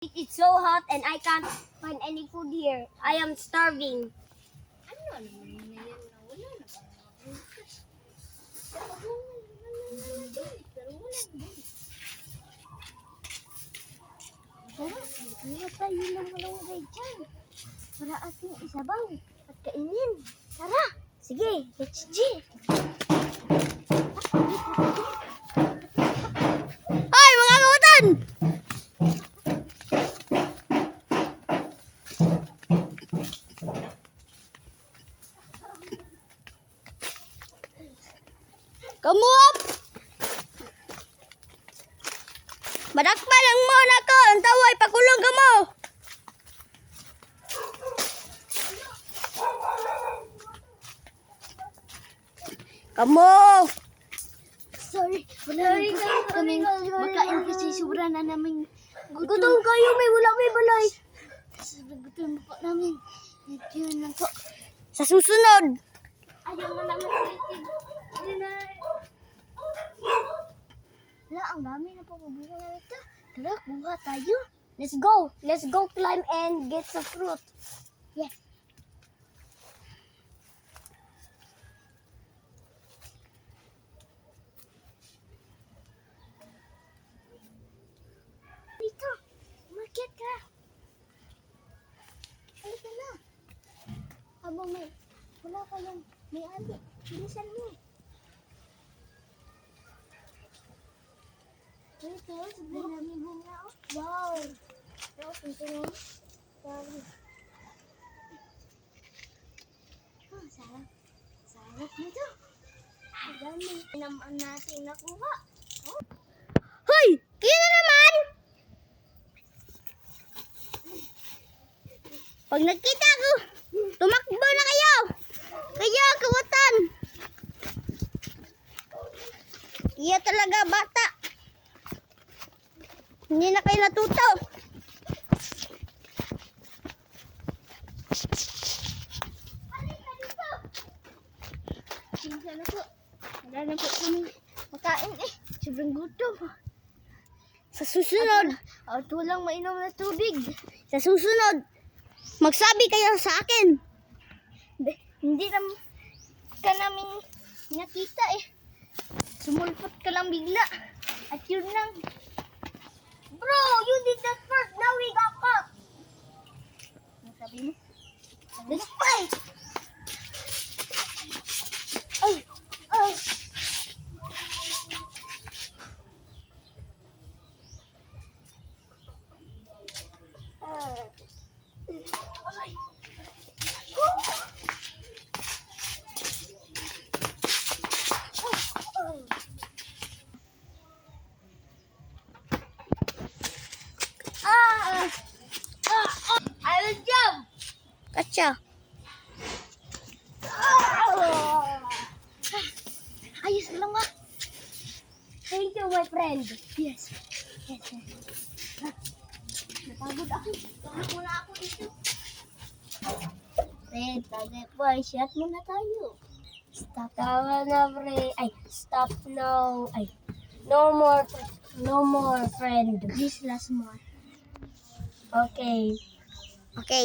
It's so hot and I can't find any food here. I am starving. Ano naman yun na yan na wala na ba mga bukas? Pero wala din. Tara, kaya tayo lang malawagay dyan. Para ating isabaw at kainin. Tara, sige, let's G. Ay, mga kamutan! Come up! Madakpan lang mo na ko. Ang taway, pakulong ka mo. Kamu! Sorry, kami makain kasi sobra na namin. Gutom kayo, may balay. Sobrang gutom po namin. Yun lang po. Sa susunod! Ayaw na namin ulitin. Wala, ang dami na po mabuha na ito. Tara, buha tayo. Let's go. Let's go climb and get some fruit. Yeah. Dito, market ka. Halika na. Habang wala ka lang. May ali. Bilisan mo. Ito, sabihin namin bunga. Wow. Ito na. Sarap. Sarap nito. Ang dami naman natin nakuha. Oh. Hoy! Kaya na naman! Pag nagkita ko, tumakbo na kayo! Kayo, kawatan! Iya talaga bata. Hindi na kayo natuto. Minsan na po. Wala na po kami makain eh. Sobrang gutom. Sa susunod, At walang mainom na tubig. sa susunod, magsabi kayo sa akin. Hindi ka namin nakita eh. Sumulpot ka lang bigla. At yun lang. Bro, you did that first. Now we got caught. Ano sabi mo? Let's fight! Ay! Ay! I will jump! Katsa. Ayos lang ah. Thank you, my friend. Yes. Yes, yes. Napagod ako. Tulog muna ako dito. Friend, tagay po. Shot muna tayo. Stop. Tama na, pre. Ay, stop now. Ay, no more. No more, friend. This last more. Okay. Okay.